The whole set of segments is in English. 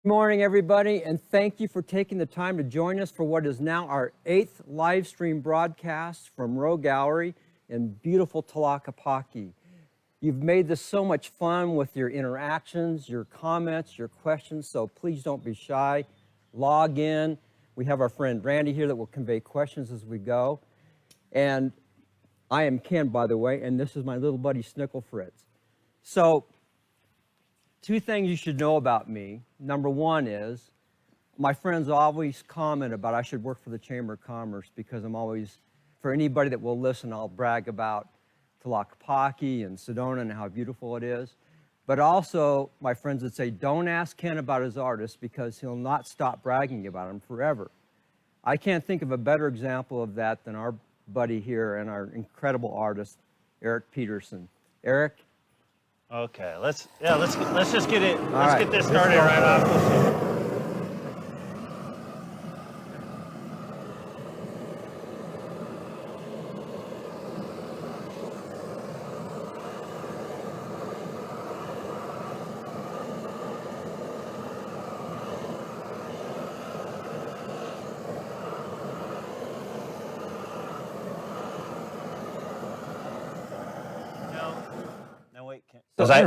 Good morning, everybody, and thank you for taking the time to join us for what is now our 8th live stream broadcast from Rowe Gallery in beautiful Tlaquepaque. You've made this so much fun with your interactions, your comments, your questions, so please don't be shy. Log in. We have our friend Randy here that will convey questions as we go. And I am Ken, by the way, and this is my little buddy Snickle Fritz. So, two things you should know about me. Number one is, my friends always comment about I should work for the Chamber of Commerce because I'm always, for anybody that will listen, I'll brag about Tlaquepaque and Sedona and how beautiful it is. But also, my friends would say, don't ask Ken about his artists because he'll not stop bragging about them forever. I can't think of a better example of that than our buddy here and our incredible artist, Erik Petersen. Erik? Okay, let's just get it. Let's get this started right off.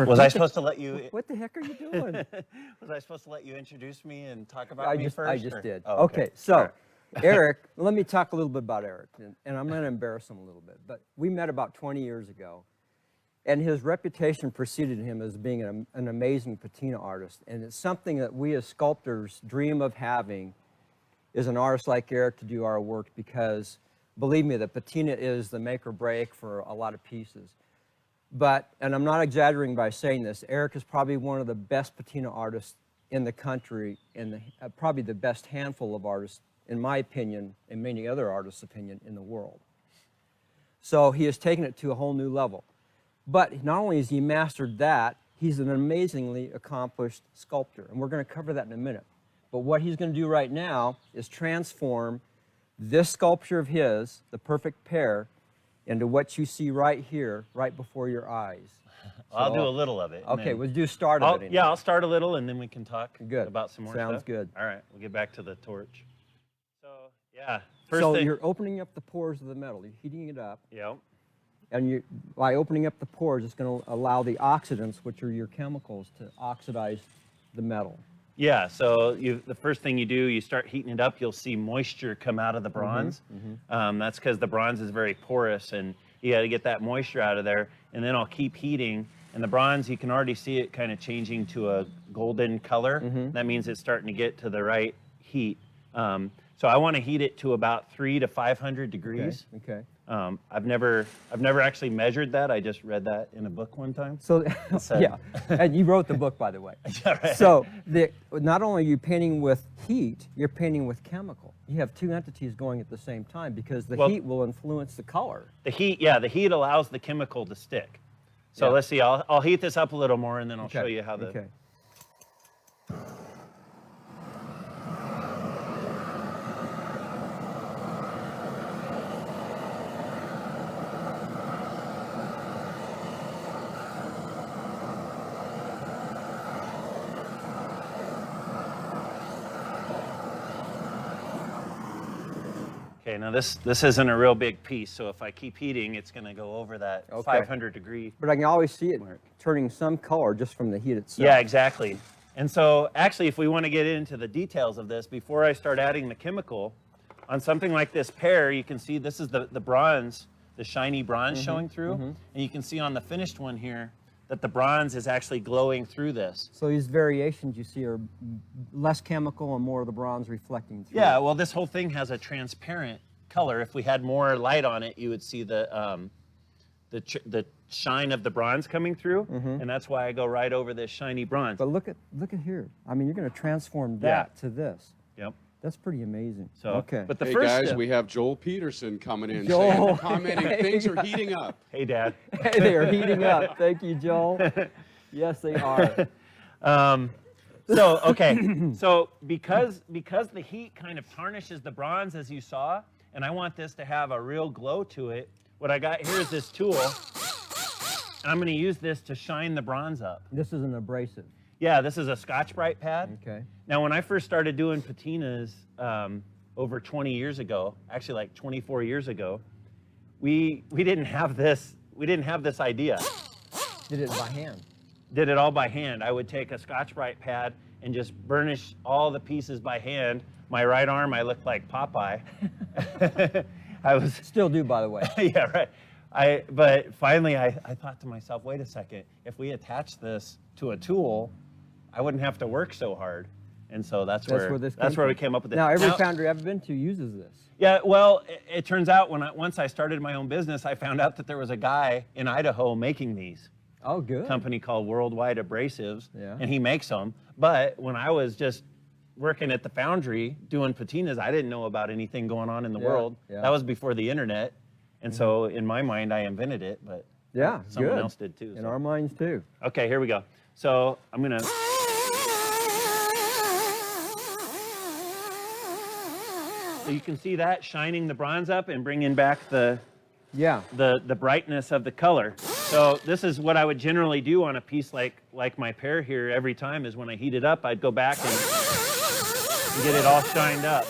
Was I supposed to let you? What the heck are you doing? Was I supposed to let you introduce me and talk about me first? I just did. Oh, okay, so right. Erik, let me talk a little bit about Erik, and I'm going to embarrass him a little bit. But we met about 20 years ago, and his reputation preceded him as being an amazing patina artist. And it's something that we as sculptors dream of having, is an artist like Erik to do our work, because believe me, the patina is the make or break for a lot of pieces. But, and I'm not exaggerating by saying this, Erik is probably one of the best patina artists in the country, and probably the best handful of artists, in my opinion, and many other artists' opinion, in the world. So he has taken it to a whole new level. But not only has he mastered that, he's an amazingly accomplished sculptor, and we're going to cover that in a minute. But what he's going to do right now is transform this sculpture of his, the perfect pair, into what you see right here, right before your eyes. So, I'll do a little of it. Okay, we'll do start of it. Anyway. Yeah, I'll start a little, and then we can talk about some more stuff. Sounds good. All right, we'll get back to the torch. So, yeah. So you're opening up the pores of the metal. You're heating it up. Yep. And by opening up the pores, it's going to allow the oxidants, which are your chemicals, to oxidize the metal. Yeah, so the first thing you do, you start heating it up, you'll see moisture come out of the bronze. That's because the bronze is very porous, and you got to get that moisture out of there. And then I'll keep heating, and the bronze, you can already see it kind of changing to a golden color. That means it's starting to get to the right heat. So I want to heat it to about 300 to 500 degrees. Okay. I've never actually measured that. I just read that in a book one time. So, yeah, and you wrote the book, by the way. Yeah, right. So not only are you painting with heat, you're painting with chemical. You have two entities going at the same time because the heat will influence the color. The heat allows the chemical to stick. So let's see, I'll heat this up a little more, and then I'll show you how the... Okay. Okay, now this isn't a real big piece, so if I keep heating, it's going to go over that 500 degree. But I can always see it turning some color just from the heat itself. Yeah, exactly. And so actually, if we want to get into the details of this, before I start adding the chemical, on something like this pear, you can see this is the bronze, the shiny bronze showing through. And you can see on the finished one here that the bronze is actually glowing through this. So these variations you see are less chemical and more of the bronze reflecting through. Yeah, well, this whole thing has a transparent color. If we had more light on it, you would see the shine of the bronze coming through, and that's why I go right over this shiny bronze. But look at here. I mean, you're going to transform that to this. Yep. That's pretty amazing. So, okay. But the hey first guys, we have Joel Petersen coming in, Joel. commenting things are heating up. Hey, Dad. Hey, they are heating up. Thank you, Joel. Yes, they are. So because the heat kind of tarnishes the bronze, as you saw, and I want this to have a real glow to it, what I got here is this tool. I'm going to use this to shine the bronze up. This is an abrasive. Yeah, this is a Scotch-Brite pad. Okay. Now, when I first started doing patinas over 20 years ago, actually like 24 years ago, we didn't have this. We didn't have this idea. Did it by hand? Did it all by hand. I would take a Scotch-Brite pad and just burnish all the pieces by hand. My right arm, I looked like Popeye. I was Still do, by the way. yeah, right. But finally, I thought to myself, wait a second. If we attach this to a tool, I wouldn't have to work so hard. And so that's where we came up with it. Now, every foundry I've been to uses this. Yeah, well, it turns out once I started my own business, I found out that there was a guy in Idaho making these. Oh, good. Company called Worldwide Abrasives, Yeah. and he makes them. But when I was just working at the foundry doing patinas, I didn't know about anything going on in the world. Yeah. That was before the internet, and so in my mind, I invented it, but Yeah, someone good. else did too. In so. our minds, too. Okay, here we go. So I'm gonna. So you can see that shining the bronze up and bringing back the brightness of the color. So this is what I would generally do on a piece like my pear here every time is when I heat it up, I'd go back and get it all shined up.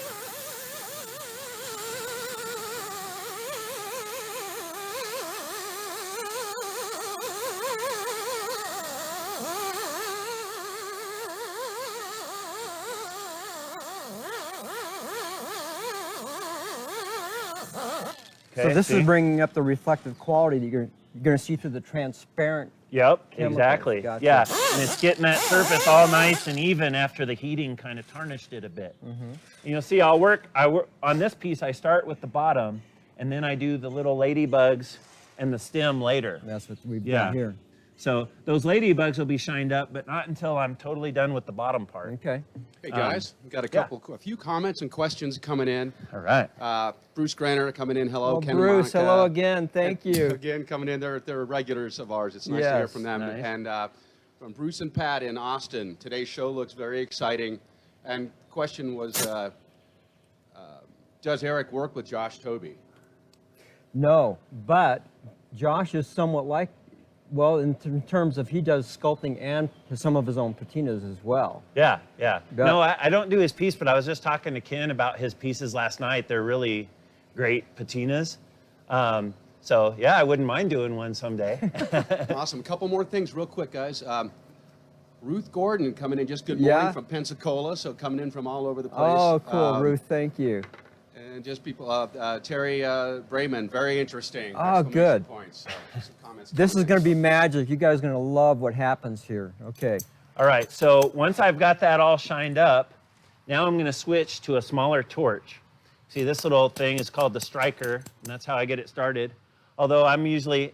So this is bringing up the reflective quality that you're going to see through the transparent. Yep, chemicals. exactly. Gotcha. Yeah, and it's getting that surface all nice and even after the heating kind of tarnished it a bit. Mm-hmm. And you'll see I work on this piece. I start with the bottom, and then I do the little ladybugs and the stem later. And that's what we've Yeah. done here. So those ladybugs will be shined up, but not until I'm totally done with the bottom part. Okay. Hey guys, we've got a few comments and questions coming in. All right. Bruce Granner coming in. Hello, Well, Ken Bruce, Monica. hello again. Thank you. Again, coming in. They're regulars of ours. It's nice to hear Yes. from them. Nice. And from Bruce and Pat in Austin, today's show looks very exciting. And question was, does Erik work with Josh Toby? No, but Josh is somewhat like, well, in terms of he does sculpting and some of his own patinas as well. Yeah. Yeah. No, I don't do his piece, but I was just talking to Ken about his pieces last night. They're really great patinas. So yeah, I wouldn't mind doing one someday. Awesome. A couple more things real quick, guys. Ruth Gordon coming in, just good morning Yeah. from Pensacola, so coming in from all over the place. Oh, cool, Ruth. Thank you. And just people, Terry Brayman, very interesting. Oh, Exclamation good. Points. So, some comments This is coming going in. to be magic. You guys are going to love what happens here. Okay. All right, so once I've got that all shined up, now I'm gonna switch to a smaller torch. See, this little thing is called the striker, and that's how I get it started. Although I'm usually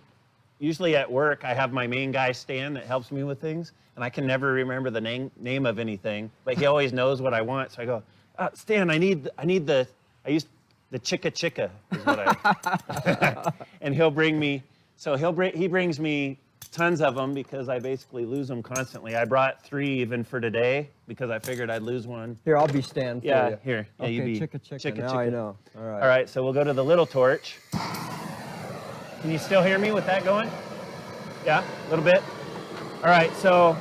at work, I have my main guy, Stan, that helps me with things, and I can never remember the name of anything, but he always knows what I want. So I go, Stan, I use the chicka chicka is what I, and he brings me tons of them because I basically lose them constantly. I brought 3 even for today because I figured I'd lose one. Here, I'll be Stan for Yeah, you. here. Yeah, Okay, you be chicka chicka. chicka Now I chicka. know. All right. All right, so we'll go to the little torch. Can you still hear me with that going? Yeah, a little bit. All right, so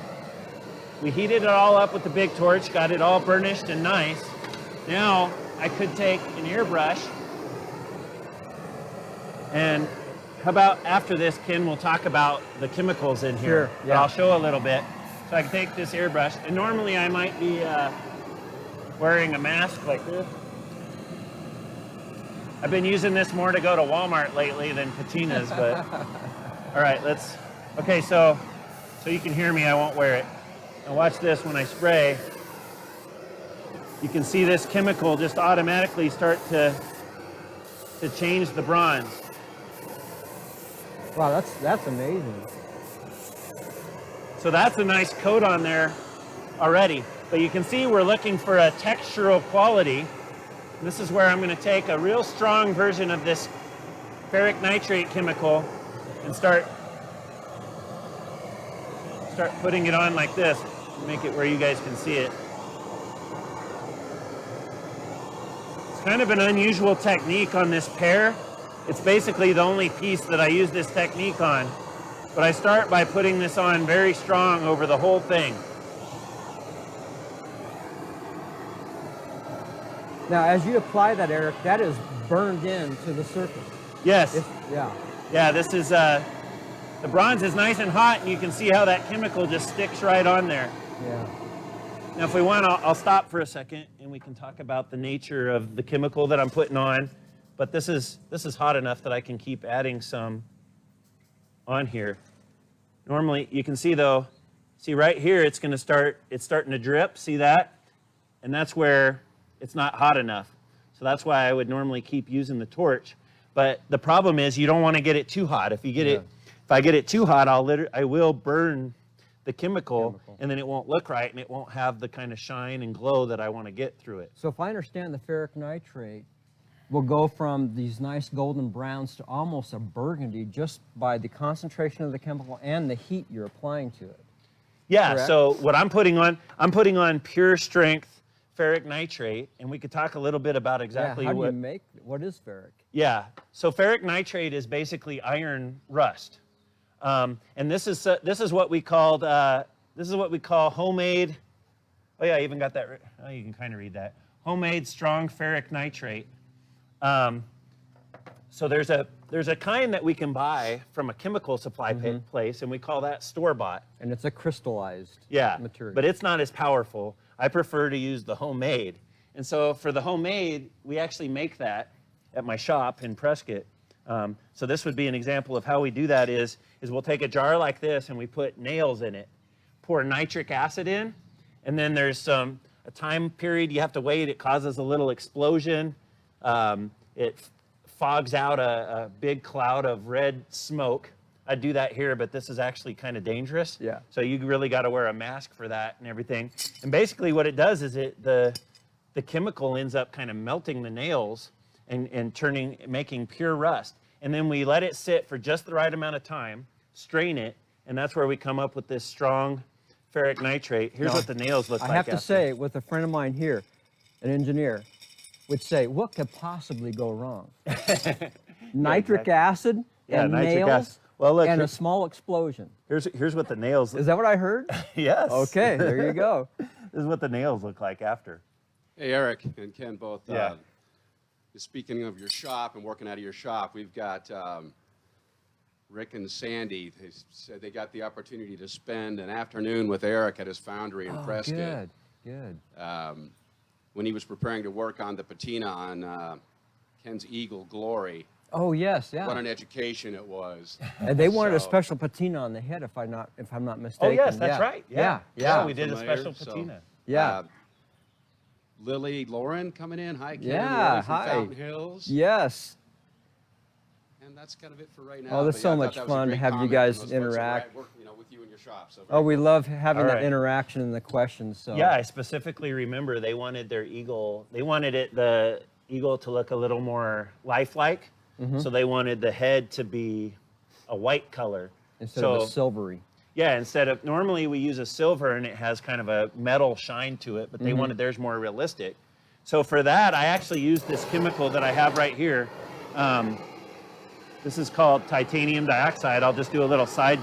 we heated it all up with the big torch, got it all burnished and nice. Now I could take an airbrush and how about after this, Ken, we'll talk about the chemicals in here. Sure, But yeah. I'll show a little bit. So I can take this airbrush, and normally I might be wearing a mask like this. I've been using this more to go to Walmart lately than patinas, but all right, okay, so you can hear me, I won't wear it. Now watch this when I spray. You can see this chemical just automatically start to change the bronze. Wow, that's amazing. So that's a nice coat on there already. But you can see we're looking for a textural quality. This is where I'm going to take a real strong version of this ferric nitrate chemical and start putting it on like this. Make it where you guys can see it. It's kind of an unusual technique on this pear. It's basically the only piece that I use this technique on. But I start by putting this on very strong over the whole thing. Now, as you apply that, Eric, that is burned into the surface. Yes. Yeah. Yeah, this is, the bronze is nice and hot, and you can see how that chemical just sticks right on there. Yeah. Now, if we want, I'll stop for a second, and we can talk about the nature of the chemical that I'm putting on. But this is hot enough that I can keep adding some on here. Normally, you can see though, see right here, it's starting to drip. See that? And that's where it's not hot enough. So that's why I would normally keep using the torch. But the problem is you don't want to get it too hot. If I get it too hot, I will burn the chemical, and then it won't look right, and it won't have the kind of shine and glow that I want to get through it. So if I understand, the ferric nitrate will go from these nice golden browns to almost a burgundy just by the concentration of the chemical and the heat you're applying to it. Yeah, Correct? so what I'm putting on pure strength ferric nitrate, and we could talk a little bit about exactly How do you make, what is ferric? Yeah, so ferric nitrate is basically iron rust. And this is what we call homemade. Oh yeah, I even got that. Oh, you can kind of read that. Homemade strong ferric nitrate. So there's a kind that we can buy from a chemical supply place, and we call that store-bought. And it's a crystallized material. But it's not as powerful. I prefer to use the homemade. And so for the homemade, we actually make that at my shop in Prescott. So this would be an example of how we do that is we'll take a jar like this and we put nails in it, pour nitric acid in, and then there's a time period you have to wait. It causes a little explosion. It fogs out a big cloud of red smoke. I'd do that here, but this is actually kind of dangerous. Yeah. So you really got to wear a mask for that and everything. And basically what it does is the chemical ends up kind of melting the nails and making pure rust. And then we let it sit for just the right amount of time, strain it, and that's where we come up with this strong ferric nitrate. Here's what the nails look like. I have to after. say, with a friend of mine here, an engineer, would say, what could possibly go wrong? Nitric acid and nitric nails acid. Well, look, and a small explosion. Here's what the nails look Is that what I heard? Yes. Okay, there you go. This is what the nails look like after. Hey, Eric and Ken both. Yeah. Speaking of your shop and working out of your shop, we've got Rick and Sandy. They said they got the opportunity to spend an afternoon with Eric at his foundry in Prescott. Good. When he was preparing to work on the patina on Ken's Eagle Glory. Oh yes, yeah. What an education it was. And they wanted a special patina on the head, if I'm not mistaken. Oh yes, that's right. Yeah. We did a Familiar, special so, patina. Yeah. Lily Lauren coming in. Hi, Ken. Yeah, Lily from hi. Fountain Hills. Yes. And that's kind of it for right now. Oh, that's But so I thought much that was a fun to great have you comment guys from those folks that interact. work, with you and your shop. So Oh, we love having All that right. interaction and the questions. So. Yeah, I specifically remember they wanted their eagle. They wanted the eagle to look a little more lifelike. So they wanted the head to be a white color Instead of a silvery. Yeah, normally we use a silver and it has kind of a metal shine to it, but they wanted theirs more realistic. So for that, I actually used this chemical that I have right here. This is called titanium dioxide. I'll just do a little side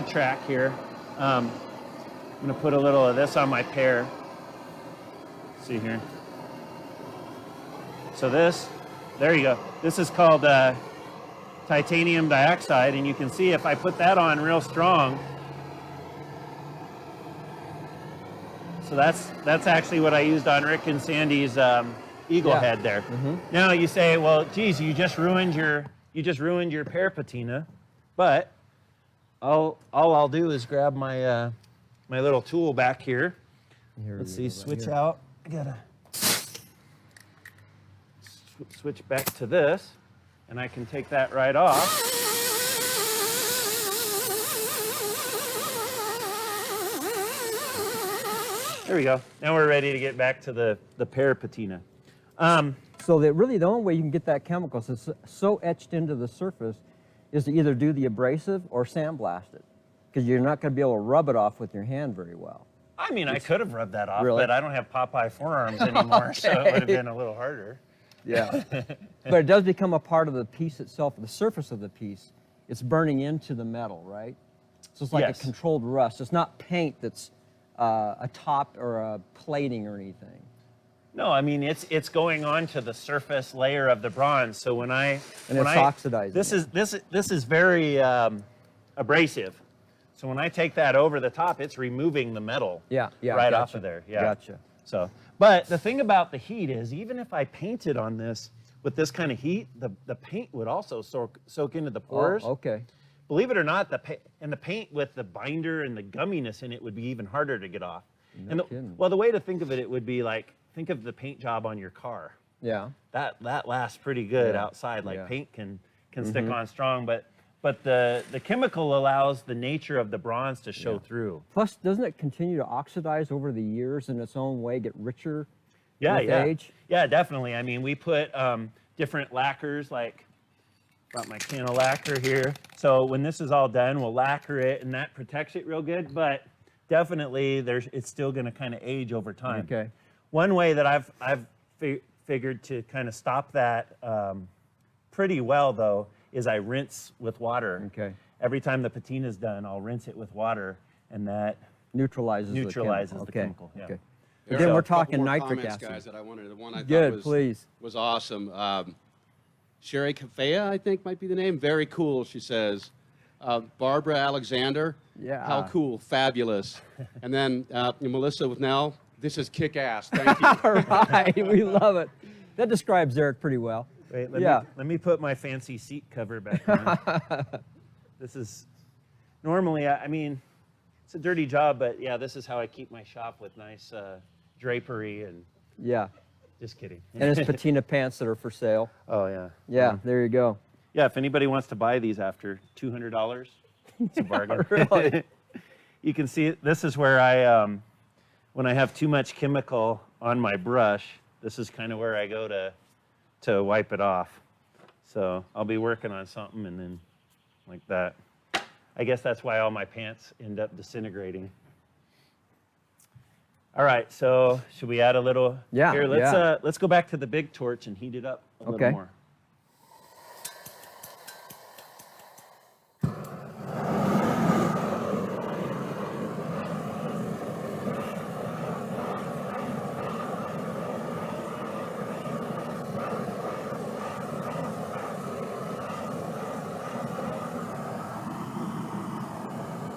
track here. I'm gonna put a little of this on my pear. Let's see here. So there you go. This is called titanium dioxide, and you can see if I put that on real strong. So that's actually what I used on Rick and Sandy's eagle head there. Now you say, well, geez, you just ruined your pear patina, but all I'll do is grab my my little tool back here. Let's see, switch out. I gotta switch back to this, and I can take that right off. There we go. Now we're ready to get back to the pear patina. So that really the only way you can get that chemical, since it's so etched into the surface, is to either do the abrasive or sandblast it, because you're not going to be able to rub it off with your hand very well. I mean, I could have rubbed that off, Really? but I don't have Popeye forearms anymore, so it would have been a little harder. Yeah. But it does become a part of the piece itself, the surface of the piece. It's burning into the metal, right? So it's like Yes. a controlled rust. It's not paint that's a top or a plating or anything. No, I mean it's going on to the surface layer of the bronze. So when it's oxidizing. This is very abrasive. So when I take that over the top, it's removing the metal. Yeah, right gotcha. off of there. Yeah. Gotcha. So, but the thing about the heat is, even if I painted on this with this kind of heat, the paint would also soak into the pores. Oh, okay. Believe it or not, the paint with the binder and the gumminess in it would be even harder to get off. No kidding. Well, the way to think of it would be like, think of the paint job on your car. Yeah. That lasts pretty good Yeah. outside. Like Yeah. paint can stick on strong, but the chemical allows the nature of the bronze to show through. Plus, doesn't it continue to oxidize over the years in its own way, get richer Yeah, with yeah. age? Yeah, definitely. I mean, we put different lacquers, like got my can of lacquer here. So when this is all done, we'll lacquer it, and that protects it real good. But definitely, it's still going to kind of age over time. Okay. One way that I've figured to kind of stop that pretty well, though, is I rinse with water. Okay. Every time the patina's done, I'll rinse it with water, and that neutralizes the chemical. chemical. Yeah. Okay. There Then are we're a couple talking more nitric comments, acid. guys, that I wanted. The one I Good, thought please. was awesome. Sherry Kafea, I think might be the name. Very cool, she says. Barbara Alexander. Yeah. How cool, fabulous. And then Melissa with Nell. This is kick-ass. Thank you. All right, we love it. That describes Erik pretty well. Wait, Yeah. let me put my fancy seat cover back on. This is normally, I mean, it's a dirty job, but yeah, this is how I keep my shop with nice drapery and Yeah. just kidding. And his patina pants that are for sale. Oh yeah. Yeah, there you go. Yeah, if anybody wants to buy these after $200, it's a bargain. Really? You can see this is where I, when I have too much chemical on my brush, this is kind of where I go to wipe it off. So I'll be working on something and then like that. I guess that's why all my pants end up disintegrating. All right, so should we add a little? Yeah, Here, let's go back to the big torch and heat it up a Okay. little more.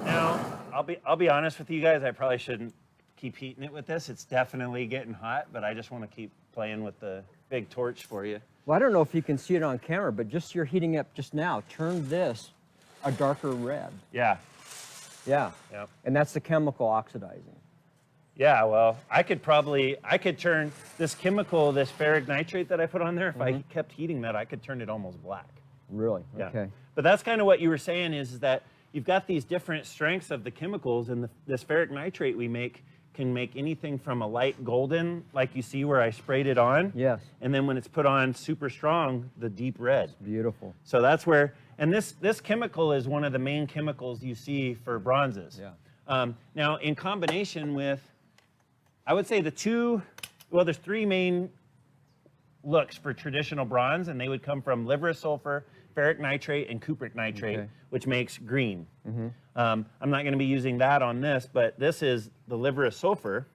Now, I'll be honest with you guys. I probably shouldn't keep heating it with this. It's definitely getting hot, but I just want to keep playing with the big torch for you. Well, I don't know if you can see it on camera, but just you're heating up just now. Turn this a darker red. Yeah. Yeah. Yep. And that's the chemical oxidizing. Yeah, well, I could turn this chemical, this ferric nitrate that I put on there, if I kept heating that, I could turn it almost black. Really? Yeah. Okay. But that's kind of what you were saying is that you've got these different strengths of the chemicals, and this ferric nitrate we make can make anything from a light golden, like you see where I sprayed it on. Yes. And then when it's put on super strong, the deep red. Beautiful. So that's where, and this chemical is one of the main chemicals you see for bronzes. Yeah. Now, in combination with, I would say there's three main looks for traditional bronze, and they would come from liver of sulfur, ferric nitrate, and cupric nitrate, Okay. which makes green. I'm not going to be using that on this, but this is the liver of sulfur,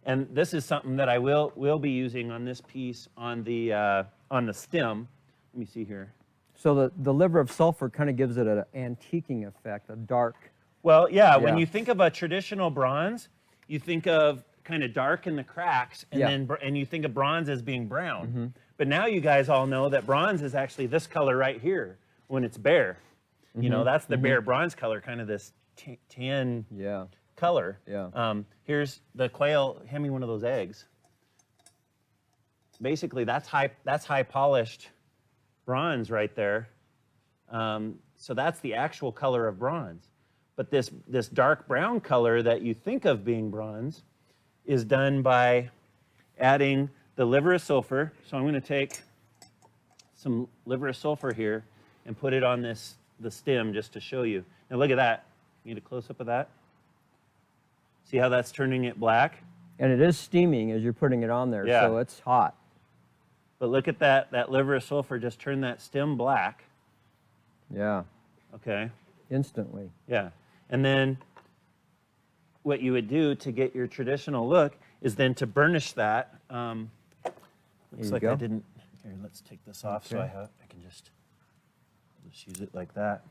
and this is something that I will be using on this piece on the stem. Let me see here. So the liver of sulfur kind of gives it an antiquing effect, a dark. Well, yeah, when Yeah. you think of a traditional bronze, you think of kind of dark in the cracks, and Yeah. and you think of bronze as being brown. But now you guys all know that bronze is actually this color right here when it's bare. You know, that's the bare bronze color, kind of this tan Yeah. color. Yeah. Here's the quail. Hand me one of those eggs. Basically, that's high polished bronze right there. So that's the actual color of bronze. But this dark brown color that you think of being bronze is done by adding the liver of sulfur. So I'm going to take some liver of sulfur here and put it on the stem just to show you. Now look at that. You need a close-up of that? See how that's turning it black? And it is steaming as you're putting it on there, Yeah. so it's hot. But look at that liver of sulfur just turned that stem black. Yeah. Okay. Instantly. Yeah. And then what you would do to get your traditional look is then to burnish that. Looks you like go. I didn't. Here, let's take this off so Okay. I can just use it like that.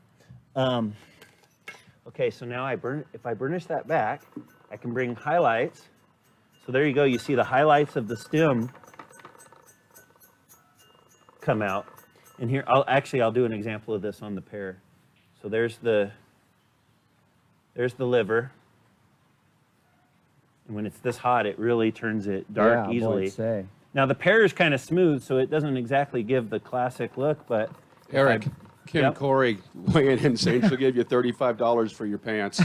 Okay, so now if I burnish that back, I can bring highlights. So there you go. You see the highlights of the stem come out. And here, I'll do an example of this on the pear. So there's the liver. And when it's this hot, it really turns it dark yeah, easily. Boy, say. Now the pear is kind of smooth, so it doesn't exactly give the classic look, but Eric, Kim Yep. Corey weighing in saying she'll give you $35 for your pants.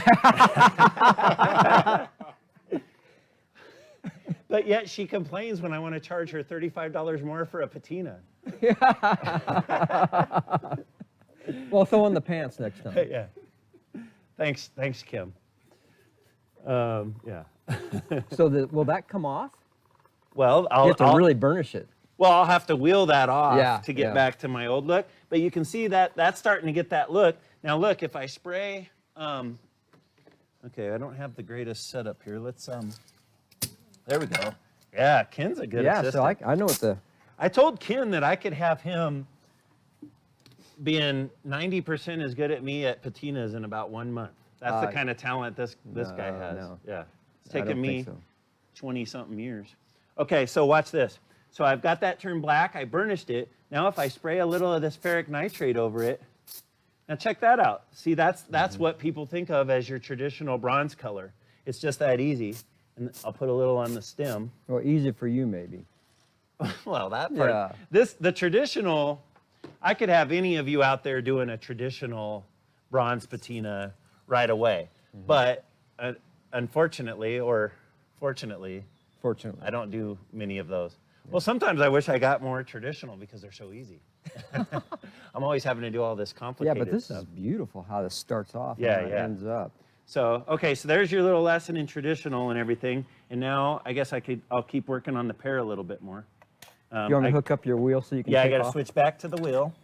but yet she complains when I want to charge her $35 more for a patina. Well, throw in the pants next time. Yeah. Thanks, Kim. Yeah. So will that come off? Well, You have to really burnish it. I'll have to wheel that off Yeah, to get yeah. back to my old look. But you can see that that's starting to get that look. Now look, if I spray, okay, I don't have the greatest setup here. Let's, there we go. Yeah, Ken's a good Yeah, assistant. so I know what the... I told Ken that I could have him being 90% as good at me at patinas in about 1 month. That's the kind of talent this guy has. no. Yeah. It's I don't taken me think so. 20-something years. Okay, so watch this. So I've got that turned black. I burnished it. Now if I spray a little of this ferric nitrate over it, now check that out. See, that's what people think of as your traditional bronze color. It's just that easy. And I'll put a little on the stem. Well, easy for you, maybe. Well, that part. Yeah. The traditional, I could have any of you out there doing a traditional bronze patina right away. But unfortunately, or fortunately, Fortunately. I don't do many of those. Well, sometimes I wish I got more traditional because they're so easy. I'm always having to do all this Yeah, complicated but this stuff. is beautiful how this starts off Yeah, and how it yeah. ends up. So, okay, so there's your little lesson in traditional and everything. And now I guess I'll keep working on the pear a little bit more. You want me to hook up your wheel so you can Yeah, I take got to off? switch back to the wheel.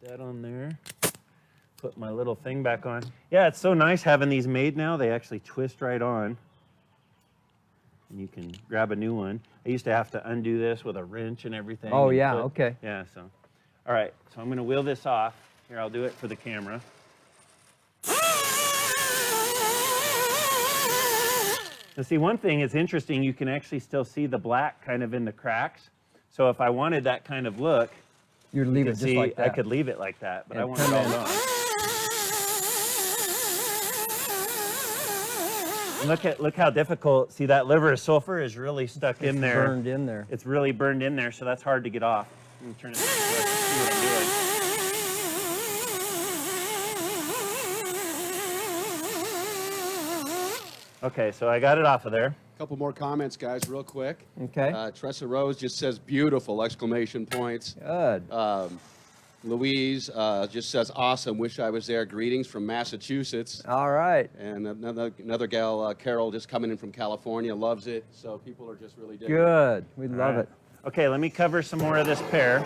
That on there. Put my little thing back on. Yeah, it's so nice having these made now. They actually twist right on. And you can grab a new one. I used to have to undo this with a wrench and everything. Oh, and yeah, okay. Yeah, so. All right, so I'm going to wheel this off. Here, I'll do it for the camera. Now, see, one thing is interesting. You can actually still see the black kind of in the cracks. So if I wanted that kind of look, You'd leave you it could just see like that. I could leave it like that, but I And want it turn all it on. And look how difficult. See, that liver of sulfur is really stuck in there. Burned in there. It's really burned in there, so that's hard to get off. Let me turn it this way. See what I'm doing. Okay, so I got it off of there. Couple more comments, guys, real quick. Okay. Tressa Rose just says beautiful, exclamation points. Good. Louise just says awesome, wish I was there. Greetings from Massachusetts. All right. And another gal, Carol, just coming in from California, loves it. So people are just really digging it. Good. We love All it. right. Okay, let me cover some more of this pear.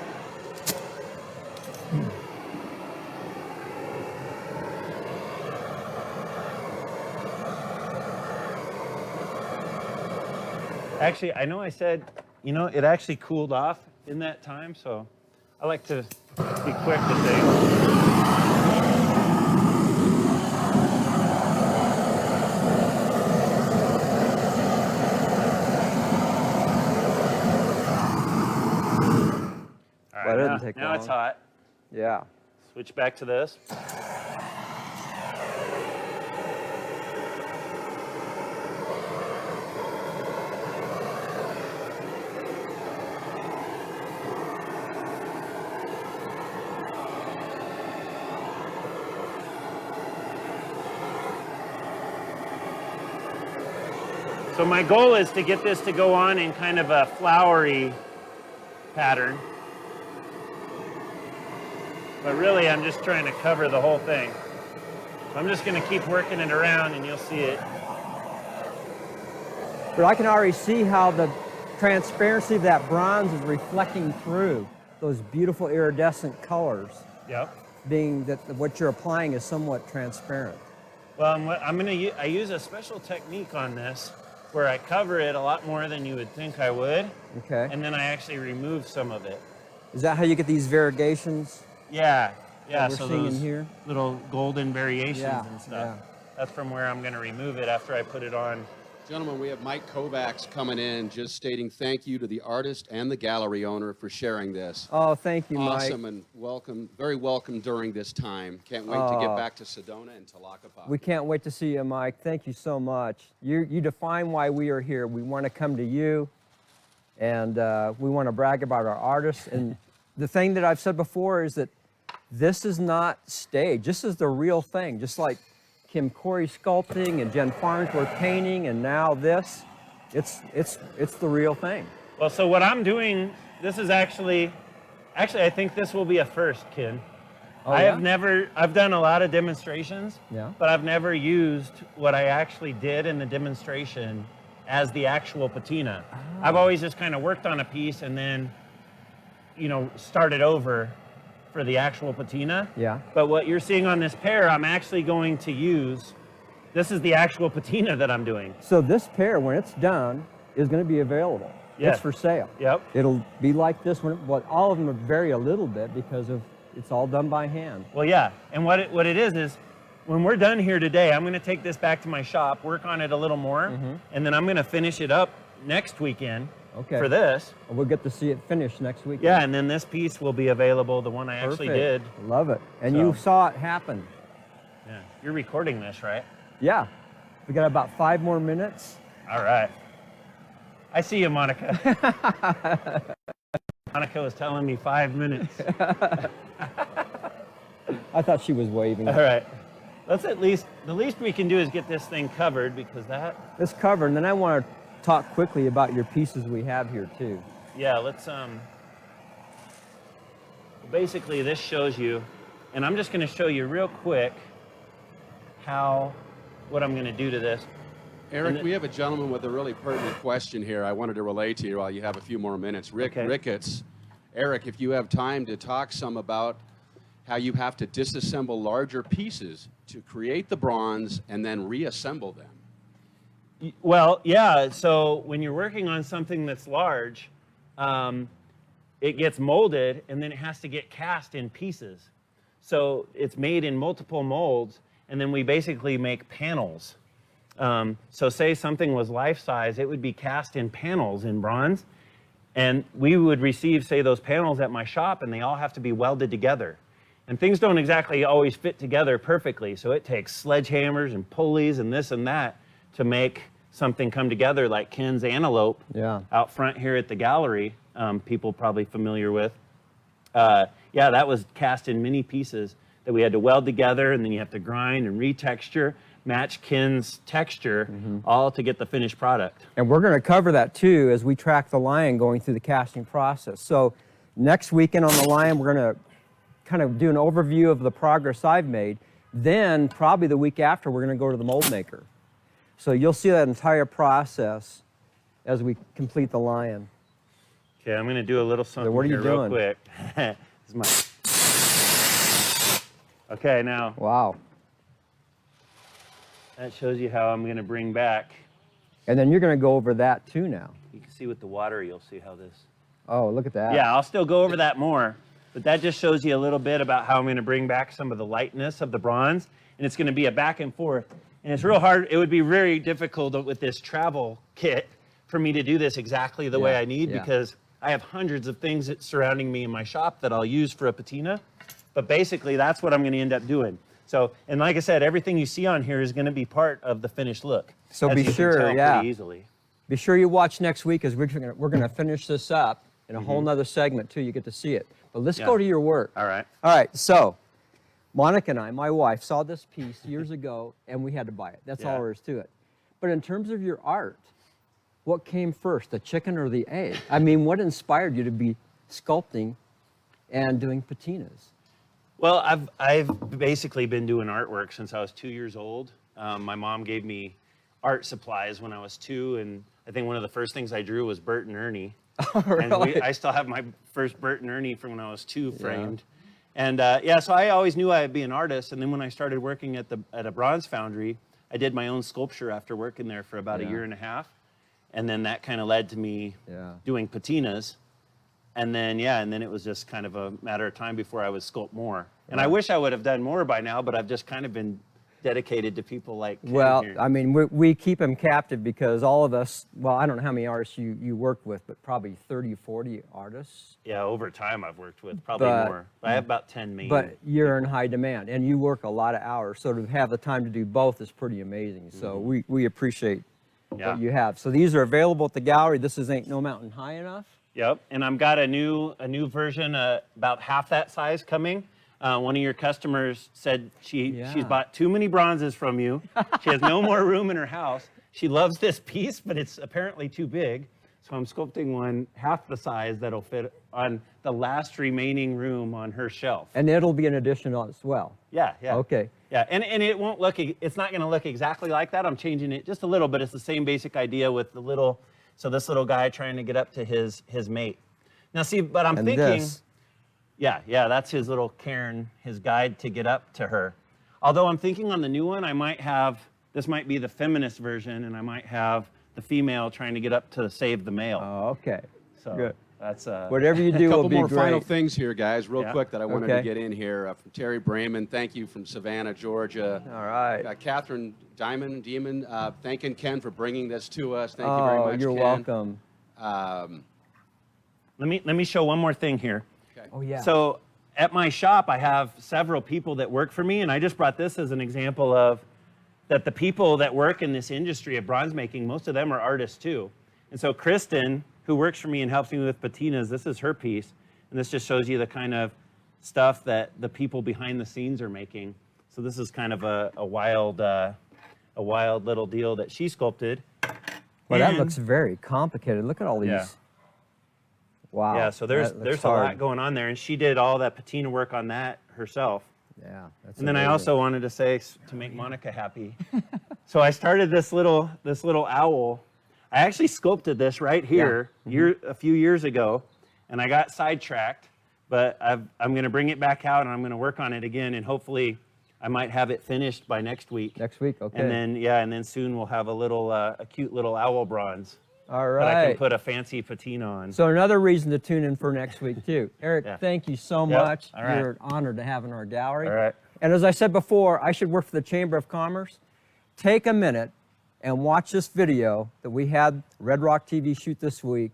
Actually, I know I said, it actually cooled off in that time, so I like to be quick to things. All Well, it right, didn't take now it's long. hot. Yeah. Switch back to this. So my goal is to get this to go on in kind of a flowery pattern. But really, I'm just trying to cover the whole thing. So I'm just going to keep working it around and you'll see it. But I can already see how the transparency of that bronze is reflecting through those beautiful iridescent colors, Yep. being that what you're applying is somewhat transparent. Well, I use a special technique on this where I cover it a lot more than you would think I would. Okay. And then I actually remove some of it. Is that how you get these variegations? Yeah. Yeah, we're so seeing those here? little golden variations Yeah, and stuff. yeah. That's from where I'm going to remove it after I put it on. Gentlemen, we have Mike Kovacs coming in, just stating thank you to the artist and the gallery owner for sharing this. Oh, thank you, Mike. Awesome and welcome, very welcome during this time. Can't wait to get back to Sedona and Tlaquepaque. We can't wait to see you, Mike. Thank you so much. You define why we are here. We want to come to you, and we want to brag about our artists. And the thing that I've said before is that this is not staged. This is the real thing. Just like Kim Corey sculpting and Jen Farnsworth painting, and now this, it's the real thing. Well, so what I'm doing, this is actually I think this will be a first, Ken. Oh, I've done a lot of demonstrations, Yeah. but I've never used what I actually did in the demonstration as the actual patina. Oh. I've always just kind of worked on a piece and then, started over for the actual patina. Yeah. But what you're seeing on this pair, I'm actually going to use, this is the actual patina that I'm doing. So this pair, when it's done, is going to be available. Yes. It's for sale. Yep. It'll be like this one, but all of them vary a little bit because of it's all done by hand. Well, yeah, and what it is when we're done here today, I'm going to take this back to my shop, work on it a little more, and then I'm going to finish it up next weekend for this. We'll get to see it finished next week. Yeah, and then this piece will be available, the one I actually did. Love it. And So- you saw it happen. Yeah, you're recording this, right? Yeah. We got about 5 more minutes. All right. I see you, Monica. Monica was telling me 5 minutes. I thought she was waving. All right. The least we can do is get this thing covered because It's covered, and then I want to talk quickly about your pieces we have here too. yeah, let's, basically this shows you, and I'm just going to show you real quick what I'm going to do to this. Eric, we have a gentleman with a really pertinent question here I wanted to relay to you while you have a few more minutes. Rick Okay. Ricketts. Eric, if you have time to talk some about how you have to disassemble larger pieces to create the bronze and then reassemble them. Well, yeah, so when you're working on something that's large, it gets molded and then it has to get cast in pieces. So it's made in multiple molds, and then we basically make panels. So say something was life-size, it would be cast in panels in bronze, and we would receive, say, those panels at my shop, and they all have to be welded together. And things don't exactly always fit together perfectly, so it takes sledgehammers and pulleys and this and that to make something come together, like Ken's antelope out front here at the gallery, people probably familiar with. Yeah, that was cast in many pieces that we had to weld together, and then you have to grind and retexture, match Ken's texture, all to get the finished product. And we're going to cover that too as we track the lion going through the casting process. So next weekend on the lion, we're going to kind of do an overview of the progress I've made. Then probably the week after, we're going to go to the mold maker. So you'll see that entire process as we complete the lion. Okay, I'm going to do a little something what are you here real doing? quick. This is my... Okay, now Wow. that shows you how I'm going to bring back. And then you're going to go over that too now. You can see with the water, you'll see how this... Oh, look at that. Yeah, I'll still go over that more, but that just shows you a little bit about how I'm going to bring back some of the lightness of the bronze, and it's going to be a back and forth. And it's real hard. It would be very difficult with this travel kit for me to do this exactly the way I need because I have hundreds of things surrounding me in my shop that I'll use for a patina. But basically, that's what I'm going to end up doing. So, and like I said, everything you see on here is going to be part of the finished look. So as be you can sure, tell yeah. pretty easily. Be sure you watch next week as we're going to finish this up in a whole nother segment too. You get to see it. But let's go to your work. All right. All right. So Monica and I, my wife, saw this piece years ago and we had to buy it. That's all there is to it. But in terms of your art, what came first, the chicken or the egg? I mean, what inspired you to be sculpting and doing patinas? Well, I've basically been doing artwork since I was 2 years old. My mom gave me art supplies when I was 2, and I think one of the first things I drew was Bert and Ernie. Oh, really? And I still have my first Bert and Ernie from when I was 2 framed. And yeah, so I always knew I'd be an artist. And then when I started working at a bronze foundry, I did my own sculpture after working there for about a year and a half. And then that kind of led to me doing patinas. And then, and then it was just kind of a matter of time before I would sculpt more. And I wish I would have done more by now, but I've just kind of been dedicated to people like Ken Well, here. I mean, we keep them captive because all of us, well, I don't know how many artists you work with, but probably 30, 40 artists. Yeah, over time I've worked with probably more. I have about 10 main. But you're in high demand, and you work a lot of hours, so to have the time to do both is pretty amazing. So we appreciate what you have. So these are available at the gallery. This is Ain't No Mountain High Enough. Yep, and I've got a new version, about half that size coming. One of your customers said she's bought too many bronzes from you. She has no more room in her house. She loves this piece, but it's apparently too big. So I'm sculpting one half the size that'll fit on the last remaining room on her shelf. And it'll be an addition as well. Yeah. Okay. Yeah, and it won't look, it's not gonna look exactly like that. I'm changing it just a little, but it's the same basic idea with the little, so this little guy trying to get up to his mate. Now see, but I'm thinking, this. yeah, that's his little cairn, his guide to get up to her. Although I'm thinking on the new one, I might have, this might be the feminist version, and I might have the female trying to get up to save the male. Oh, okay. So good. That's Whatever you do A will couple be more great. final things here, guys, real quick that I wanted to Okay. get in here. From Terry Brayman, thank you from Savannah, Georgia. All right. Catherine Demon, thanking Ken for bringing this to us. Thank you very much, you're Ken. welcome. let me show one more thing here. Okay. Oh, yeah. So at my shop, I have several people that work for me, and I just brought this as an example of that the people that work in this industry of bronze making, most of them are artists too. And so Kristen, who works for me and helps me with patinas, this is her piece, and this just shows you the kind of stuff that the people behind the scenes are making. So this is kind of a wild little deal that she sculpted. Well, that And- looks very complicated. Look at all these. Yeah. Wow. Yeah, so that looks there's a hard. lot going on there, and she did all that patina work on that herself. Yeah. That's And then I amazing. also wanted to say, to make Monica happy. So I started this little owl. I actually sculpted this right here a few years ago, and I got sidetracked. But I'm going to bring it back out, and I'm going to work on it again, and hopefully I might have it finished by next week. Next week, okay. And then soon we'll have a cute little owl bronze all that I can right. put a fancy patina on. So another reason to tune in for next week too. Eric, Yeah. thank you so Yep. much. All right. You're honored to have in our gallery. All right. And as I said before, I should work for the Chamber of Commerce. Take a minute and watch this video that we had Red Rock TV shoot this week.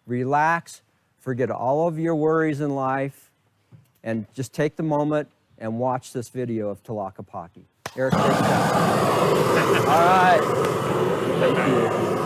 Relax, forget all of your worries in life, and just take the moment and watch this video of Tlaquepaque. Eric, take it out. All right. Thank you.